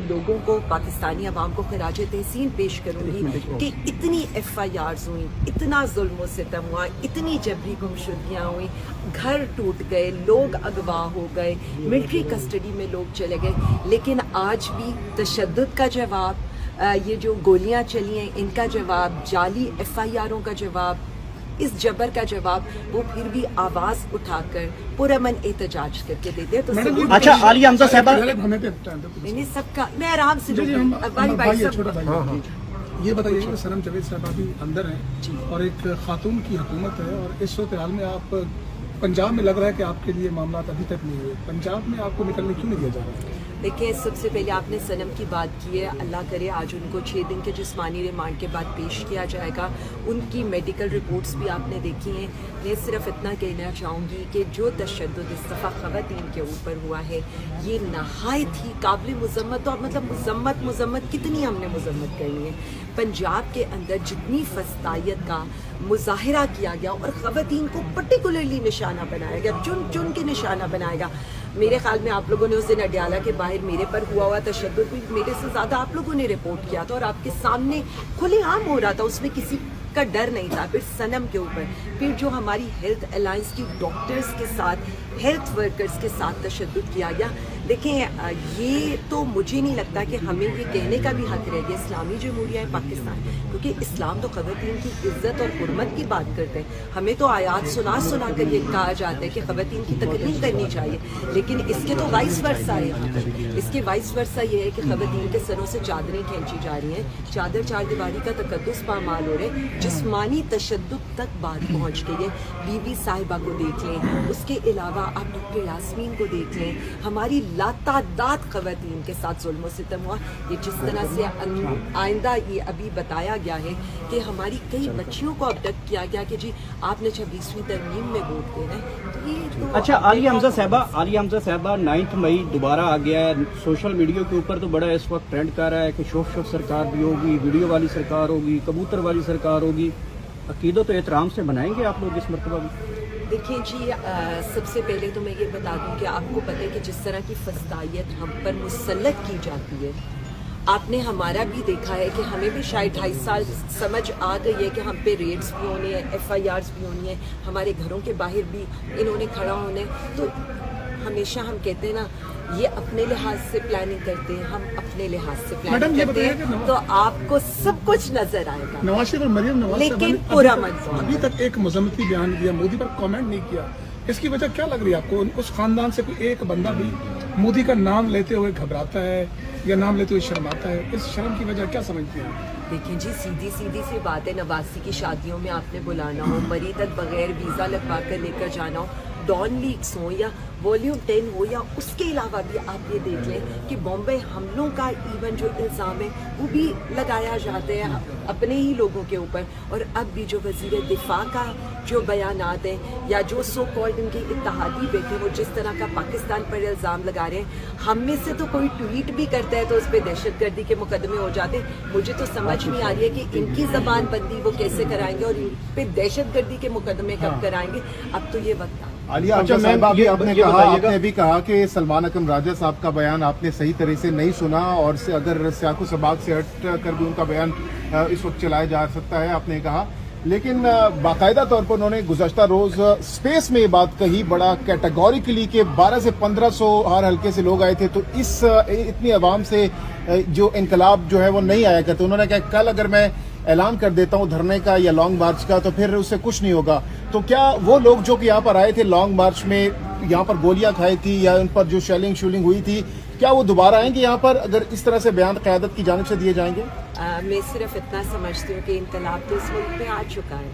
لوگوں کو، پاکستانی عوام کو خراج تحسین پیش کروں گی کہ اتنی FIRs ہوئیں، اتنا ظلم و ستم ہوا، اتنی جبری گمشدگیاں ہوئیں، گھر ٹوٹ گئے، لوگ اغوا ہو گئے، ملٹری کسٹڈی میں لوگ چلے گئے، لیکن آج بھی تشدد کا جواب، یہ جو گولیاں چلی ہیں ان کا جواب، جعلی FIRوں کا جواب، اس جبر کا جواب وہ پھر بھی آواز اٹھا کر پرامن احتجاج کر کے دیتے ہیں۔ تو اچھا عالیہ حمزہ صاحبہ، میں نے سب کا، میں آرام سے یہ بتائیے کہ صنم جاوید صاحب ابھی اندر ہیں اور ایک خاتون کی حکومت ہے، اور اس صورتحال میں آپ پنجاب میں لگ رہا ہے کہ آپ کے لیے معاملات ابھی تک نہیں ہوئے، پنجاب میں آپ کو نکلنے کیوں نہیں دیا جا رہا ہے؟ دیکھیں، سب سے پہلے آپ نے صنم کی بات کی ہے، اللہ کرے آج ان کو 6 دن کے جسمانی ریمانڈ کے بعد پیش کیا جائے گا، ان کی میڈیکل رپورٹس بھی آپ نے دیکھی ہیں۔ میں صرف اتنا کہنا چاہوں گی کہ جو تشدد اس دفعہ خواتین کے اوپر ہوا ہے یہ نہایت ہی قابل مذمت، اور مطلب مذمت کتنی ہم نے مذمت کرنی ہے۔ پنجاب کے اندر جتنی فسطائیت کا مظاہرہ کیا گیا اور خواتین کو پرٹیکولرلی نشانہ بنایا گیا، چن کے نشانہ بنایا گیا، میرے خیال میں آپ لوگوں نے اس دن اڈیالہ کے باہر میرے پر ہوا تشدد بھی میرے سے زیادہ آپ لوگوں نے رپورٹ کیا تھا، اور آپ کے سامنے کھلے عام ہو رہا تھا، اس میں کسی کا ڈر نہیں تھا۔ پھر صنم کے اوپر، پھر جو ہماری ہیلتھ الائنس کی ڈاکٹرز کے ساتھ، ہیلتھ ورکرز کے ساتھ تشدد کیا گیا، دیکھیں یہ تو مجھے نہیں لگتا کہ ہمیں یہ کہنے کا بھی حق رہ گیا اسلامی جمہوریہ پاکستان، کیونکہ اسلام تو خواتین کی عزت اور حرمت کی بات کرتے ہیں، ہمیں تو آیات سنا کر یہ کہا جاتا ہے کہ خواتین کی تکریم کرنی چاہیے، لیکن اس کے تو وائس ورثہ ہے، اس کے وائس ورثہ یہ ہے کہ خواتین کے سروں سے چادریں کھینچی جا رہی ہیں، چادر چار دیواری کا تقدس پامال ہو رہے، جسمانی تشدد تک بات پہنچ گئی ہے۔ بی بی صاحبہ کو دیکھ لیں، اس کے علاوہ آپ ڈاکٹر یاسمین کو دیکھ لیں، ہماری لاتعداد خواتین کے ساتھ ظلم و ستم ہوا۔ یہ جس طرح سے آئندہ یہ ابھی بتایا گیا ہے کہ ہماری کئی بچیوں کو ابڈکٹ کیا گیا کہ جی آپ نے 26ویں ترمیم میں ووٹ دینا ہے، تو یہ تو اچھا عالیہ حمزہ صاحبہ 9 مئی دوبارہ آ گیا ہے، سوشل میڈیا کے اوپر تو بڑا اس وقت ٹرینڈ کر رہا ہے کہ شوف سرکار بھی ہوگی، ویڈیو والی سرکار ہوگی، کبوتر والی سرکار ہوگی، عقیدت و احترام سے بنائیں گے آپ لوگ اس مرتبہ بھی؟ دیکھیں جی، سب سے پہلے تو میں یہ بتا دوں کہ آپ کو پتہ ہے کہ جس طرح کی فسطائیت ہم پر مسلط کی جاتی ہے، آپ نے ہمارا بھی دیکھا ہے کہ ہمیں بھی شاید 2.5 سال سمجھ آ گئی ہے کہ ہم پہ ریڈز بھی ہونے ہیں، FIRs بھی ہونی ہیں، ہمارے گھروں کے باہر بھی انہوں نے کھڑا ہونا ہے۔ تو ہمیشہ ہم کہتے ہیں نا، یہ اپنے لحاظ سے پلاننگ کرتے ہیں، ہم اپنے لحاظ سے پلاننگ کرتے ہیں، تو آپ کو سب کچھ نظر آئے گا۔ نواز شریف اور مریم نواز لیکن پورا ابھی تک ایک مذمتی بیان دیا، مودی پر کامنٹ نہیں کیا، اس کی وجہ کیا لگ رہی ہے آپ کو؟ اس خاندان سے کوئی ایک بندہ بھی مودی کا نام لیتے ہوئے گھبراتا ہے یا نام لیتے ہوئے شرماتا ہے؟ اس شرم کی وجہ کیا سمجھتے ہیں؟ دیکھیں جی، سیدھی سی بات ہے، نواسی کی شادیوں میں آپ نے بلانا ہو، مری تک بغیر ویزا لگوا کر لے کر جانا ہو، ڈان لیکس ہو یا والیوم 10 ہو، یا اس کے علاوہ بھی آپ یہ دیکھ لیں کہ بامبے حملوں کا ایون جو الزام ہے وہ بھی لگایا جاتے ہیں اپنے ہی لوگوں کے اوپر، اور اب بھی جو وزیر دفاع کا جو بیانات ہیں یا جو سو کالڈ ان کے اتحادی بیٹھے وہ جس طرح کا پاکستان پر الزام لگا رہے ہیں، ہم میں سے تو کوئی ٹویٹ بھی کرتا ہے تو اس پہ دہشت گردی کے مقدمے ہو جاتے ہیں۔ مجھے تو سمجھ نہیں آ رہی ہے کہ ان کی زبان بندی وہ کیسے کرائیں گے اور ان پہ دہشت گردی کے مقدمے کب کرائیں گے، اب تو یہ وقت آ۔ عالیہ حمزہ صاحبہ، آپ نے بھی کہا کہ سلمان اکرم راجہ صاحب کا بیان آپ نے صحیح طرح سے نہیں سنا، اور اگر سیاق و سباق سے ہٹ کر بھی ان کا بیان اس وقت چلایا جا سکتا ہے، آپ نے کہا، لیکن باقاعدہ طور پر انہوں نے گزشتہ روز سپیس میں یہ بات کہی بڑا کیٹیگوریکلی کہ 1200 سے 1500 ہر حلقے سے لوگ آئے تھے، تو اس اتنی عوام سے جو انقلاب جو ہے وہ نہیں آیا کرتے۔ انہوں نے کہا کل اگر میں اعلان کر دیتا ہوں دھرنے کا یا لانگ مارچ کا تو پھر اس سے کچھ نہیں ہوگا، تو کیا وہ لوگ جو کہ یہاں پر آئے تھے لانگ مارچ میں، یہاں پر گولیاں کھائی تھی یا ان پر جو شیلنگ ہوئی تھی، کیا وہ دوبارہ آئیں گے یہاں پر اگر اس طرح سے بیان قیادت کی جانب سے دیے جائیں گے؟ میں صرف اتنا سمجھتی ہوں کہ انقلاب تو اس ملک میں آ چکا ہے،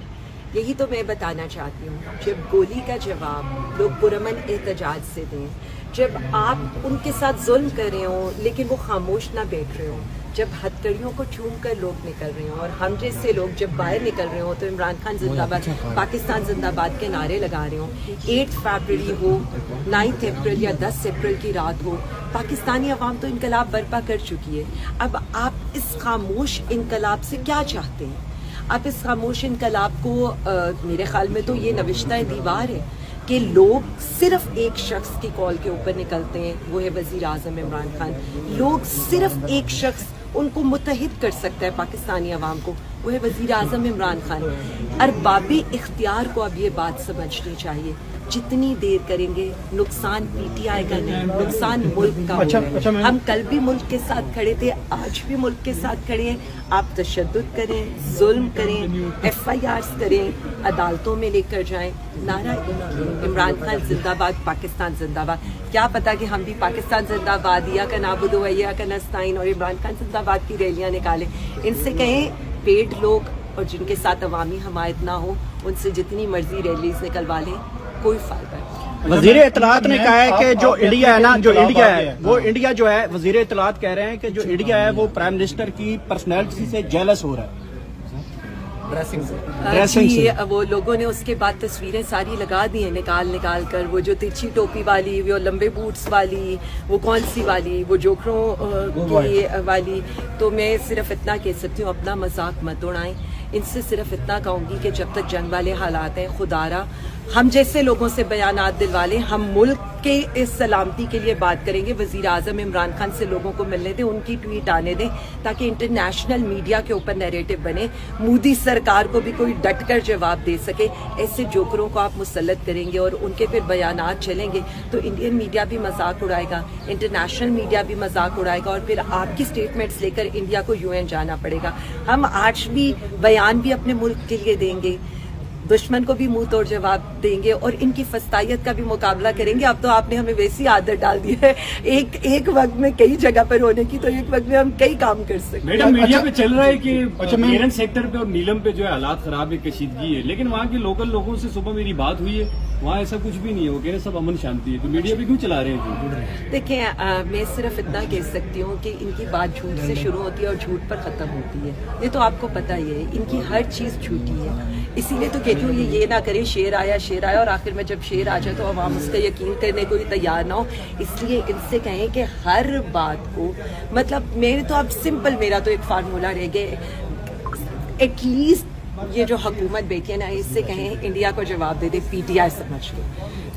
یہی تو میں بتانا چاہتی ہوں۔ جب گولی کا جواب لوگ پرامن احتجاج سے دیں، جب آپ ان کے ساتھ ظلم کر رہے ہوں لیکن وہ خاموش نہ بیٹھ رہے ہوں، جب ہتھکڑیوں کو چوم کر لوگ نکل رہے ہوں اور ہم جیسے لوگ جب باہر نکل رہے ہوں تو عمران خان زندہ باد، پاکستان زندہ باد کے نعرے لگا رہے ہوں، 8 فروری ہو، 9 اپریل یا 10 اپریل کی رات ہو، پاکستانی عوام تو انقلاب برپا کر چکی ہے۔ اب آپ اس خاموش انقلاب سے کیا چاہتے ہیں؟ آپ اس خاموش انقلاب کو، میرے خیال میں تو یہ نوشتہ دیوار ہے کہ لوگ صرف ایک شخص کی کال کے اوپر نکلتے ہیں، وہ ہے وزیر اعظم عمران خان. لوگ صرف ایک شخص ان کو متحد کر سکتا ہے پاکستانی عوام کو، وہ ہے وزیر اعظم عمران خان. ارباب اختیار کو اب یہ بات سمجھنی چاہیے، جتنی دیر کریں گے نقصان پی ٹی آئی کا نہیں، نقصان ملک کا ہوگا. ہم کل بھی ملک کے ساتھ کھڑے تھے، آج بھی ملک کے ساتھ کھڑے ہیں. آپ تشدد کریں، ظلم کریں، ایف آئی آرز کریں، عدالتوں میں لے کر جائیں، نعرہ عمران خان زندہ باد، پاکستان زندہ باد. کیا پتا کہ ہم بھی پاکستان زندہ باد یا کا نعبد و یا کا نستعین اور عمران خان زندہ باد کی ریلیاں نکالیں. ان سے کہیں پیڈ لوگ اور جن کے ساتھ عوامی حمایت نہ ہو ان سے جتنی مرضی ریلیز نکلوا لیں، کوئی فائدہ نہیں. وزیر اطلاعات نے کہا ہے کہ جو انڈیا ہے نا، جو انڈیا ہے وہ انڈیا جو ہے، وزیر اطلاعات کہہ رہے ہیں کہ جو انڈیا ہے وہ پرائم منسٹر کی پرسنالٹی سے جیلس ہو رہا ہے. جی وہ لوگوں نے اس کے بعد تصویریں ساری لگا دی ہیں نکال کر، وہ جو ترچھی ٹوپی والی، وہ لمبے بوٹس والی، وہ کون سی والی، وہ جوکروں کی والی. تو میں صرف اتنا کہہ سکتی ہوں، اپنا مذاق مت اڑائیں. ان سے صرف اتنا کہوں گی کہ جب تک جنگ والے حالات ہیں، خدا را ہم جیسے لوگوں سے بیانات دلوا لیں. ہم ملک کے اس سلامتی کے لیے بات کریں گے. وزیر اعظم عمران خان سے لوگوں کو ملنے دیں، ان کی ٹویٹ آنے دیں تاکہ انٹرنیشنل میڈیا کے اوپر نیریٹو بنے، مودی سرکار کو بھی کوئی ڈٹ کر جواب دے سکے. ایسے جوکروں کو آپ مسلط کریں گے اور ان کے پھر بیانات چلیں گے تو انڈین میڈیا بھی مذاق اڑائے گا، انٹرنیشنل میڈیا بھی مذاق اڑائے گا، اور پھر آپ کی سٹیٹمنٹس لے کر انڈیا کو یو این جانا پڑے گا. ہم آج بھی بیان بھی اپنے ملک کے لیے دیں گے، دشمن کو بھی منہ توڑ جواب دیں گے اور ان کی فسطائیت کا بھی مقابلہ کریں گے. اب تو آپ نے ہمیں ویسی عادت ڈال دی ہے ایک وقت میں کئی جگہ پر ہونے کی، تو ایک وقت میں ہم کئی کام کر سکتے ہیں. میڈم میڈیا پہ چل رہا ہے کہ کیرن سیکٹر پہ اور نیلم پہ جو ہے حالات خراب ہے، کشیدگی ہے، لیکن وہاں کے لوکل لوگوں سے صبح میری بات ہوئی ہے، وہاں ایسا کچھ بھی نہیں ہے، وہ کہہ رہے سب امن شانتی ہے. تو میڈیا پہ کیوں چلا رہے ہیں؟ دیکھیں میں صرف اتنا کہہ سکتی ہوں کہ ان کی بات جھوٹ سے شروع ہوتی ہے اور جھوٹ پر ختم ہوتی ہے. یہ تو آپ کو پتہ ہی ہے، ان کی ہر چیز جھوٹی ہے. اسی لیے تو کہتی ہوں یہ نہ کریں شیر آیا اور آخر میں جب شیر آ جائے تو عوام اس کا یقین کرنے کو تیار نہ ہو. اس لیے ان سے کہیں کہ ہر بات کو مطلب میرا تو ایک فارمولہ رہ گیا، ایٹ لیسٹ یہ جو حکومت بیٹھی ہے نا، اس سے کہیں انڈیا کو جواب دے دے پی ٹی آئی سمجھ کے.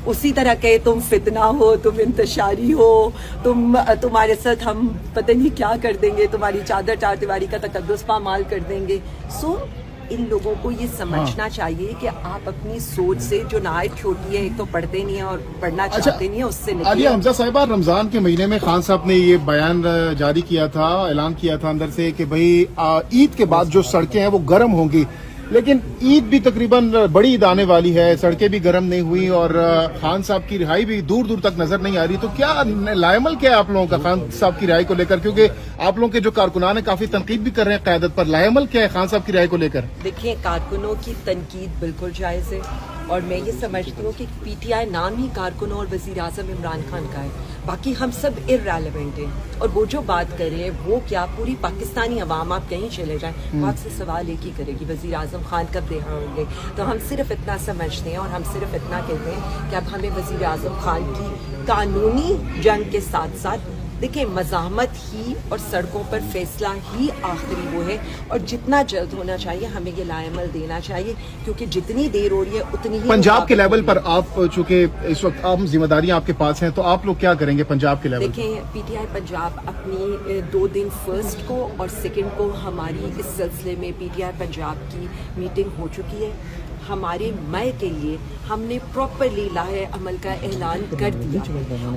اسی طرح کہ تم فتنہ ہو، تم انتشاری ہو، تمہارے ساتھ ہم پتہ نہیں کیا کر دیں گے، تمہاری چادر چار دیواری کا تقدس پامال کر دیں گے. سو ان لوگوں کو یہ سمجھنا چاہیے کہ آپ اپنی سوچ سے جو نہایت چھوٹی ہے، ایک تو پڑھتے نہیں ہیں اور پڑھنا چاہتے نہیں ہیں، اس سے نکلیں. عالیہ حمزہ صاحبہ، رمضان کے مہینے میں خان صاحب نے یہ بیان جاری کیا تھا، اعلان کیا تھا اندر سے کہ بھئی عید کے بعد جو سڑکیں ہیں وہ گرم ہوں گی، لیکن عید بھی تقریباً بڑی عید آنے والی ہے، سڑکیں بھی گرم نہیں ہوئی اور خان صاحب کی رہائی بھی دور دور تک نظر نہیں آ رہی. تو کیا لائمل کیا ہے آپ لوگوں کا خان صاحب کی رہائی کو لے کر؟ کیونکہ آپ لوگوں کے جو کارکنان ہیں کافی تنقید بھی کر رہے ہیں قیادت پر. لائمل کیا ہے خان صاحب کی رہائی کو لے کر؟ دیکھیں کارکنوں کی تنقید بالکل جائز ہے، اور میں یہ سمجھتی ہوں کہ پی ٹی آئی نام ہی کارکنوں اور وزیر اعظم عمران خان کا ہے، باقی ہم سب ارریلیونٹ ہیں. اور وہ جو بات کر رہے ہیں وہ کیا پوری پاکستانی عوام، آپ کہیں چلے جائیں وہ آپ سے سوال ایک ہی کرے گی، وزیر اعظم خان کب رہا ہوں گے. تو ہم صرف اتنا سمجھتے ہیں اور ہم صرف اتنا کہتے ہیں کہ اب ہمیں وزیر اعظم خان کی قانونی جنگ کے ساتھ ساتھ دیکھیں مزاحمت ہی اور سڑکوں پر فیصلہ ہی آخری وہ ہے، اور جتنا جلد ہونا چاہیے ہمیں یہ لائمل دینا چاہیے، کیونکہ جتنی دیر ہو رہی ہے اتنی ہی پنجاب کے لیول پر آپ چونکہ اس وقت عام ذمہ داریاں آپ کے پاس ہیں، تو آپ لوگ کیا کریں گے پنجاب کے لیول؟ دیکھیں پی ٹی آئی پنجاب اپنی 2 دن فرسٹ کو اور سیکنڈ کو ہماری اس سلسلے میں پی ٹی آئی پنجاب کی میٹنگ ہو چکی ہے. ہمارے مئی کے لیے ہم نے پراپرلی لاہے عمل کا اعلان کر دیا،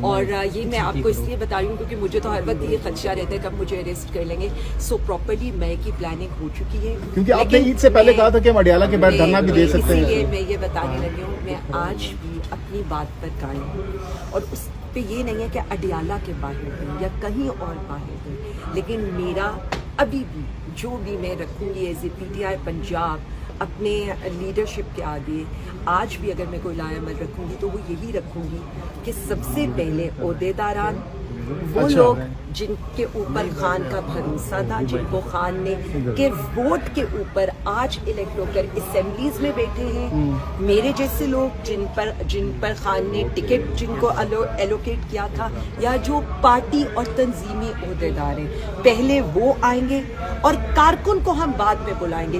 اور یہ میں آپ کو اس لیے بتا رہی ہوں کیونکہ مجھے تو ہر وقت یہ خدشہ رہتا ہے کب مجھے اریسٹ کر لیں گے. سو پراپرلی مئی کی پلاننگ ہو چکی ہے، کیونکہ آپ نے عید سے پہلے کہا تھا کہ ہم اڈیالہ کے بعد دھرنا بھی دے سکتے ہیں. اسی لیے میں یہ بتانے لگی ہوں، میں آج بھی اپنی بات پر قائم ہوں، اور اس پہ یہ نہیں ہے کہ اڈیالہ کے باہر ہوں یا کہیں اور باہر ہوں، لیکن میرا ابھی بھی جو بھی میں رکھوں گی as a P T I Punjab اپنے لیڈرشپ کے آگے، آج بھی اگر میں کوئی لائمل رکھوں گی تو وہ یہی رکھوں گی کہ سب سے پہلے عہدیداران، وہ لوگ جن کے اوپر خان کا بھروسہ تھا، جن کو خان نے کے ووٹ کے اوپر آج الیکٹ ہو کر اسمبلیز میں بیٹھے ہیں، میرے جیسے لوگ جن پر خان نے ٹکٹ جن کو ایلوکیٹ کیا تھا، یا جو پارٹی اور تنظیمی عہدیدار ہیں، پہلے وہ آئیں گے اور کارکن کو ہم بعد میں بلائیں گے.